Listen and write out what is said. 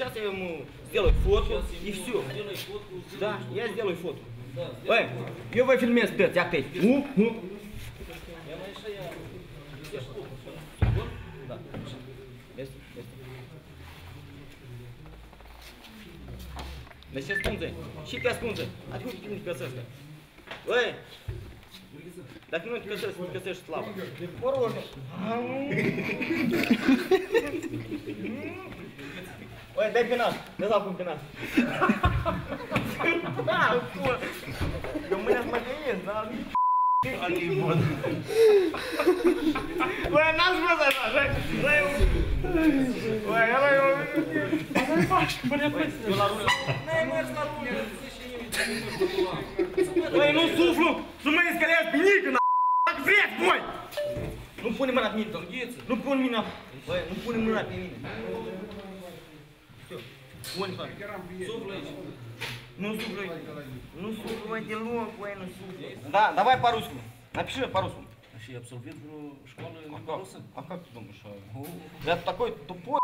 сейчас я ему сделаю фотку и все. Да, я сделаю фотку. Ой, eu voi filmez pe ți acte. Da. Este. Deci ce ascunde? Și te ascunde. Adică nu te găsești. Oi! Dacă nu te găsești slabă. Moroși! Oi, dai pe nas. Dă-ți acum pe nas. Eu mâine să mă găiesc, dar... Oi, n-ați văzut așa, așa? Oi, ăla e o... Asta îi faci, până apăți. Eu la rulă. N-ai mers la rulă. Oi, nu suflu! Să mă iscăleați pe nică, n***! Dacă vreți, voi! Nu pune mâna pe mine, nu pune mâna. Băi, nu pune mâna pe mine. Pune, fac. Suflă aici. Nu suflă aici. Nu suflă, băi, deloc, băi, nu suflă. Da, давай по-русски. Напиши по-русски. Și absolvit vreo școală limba rusă? А как ты думаешь? Я такой тупой.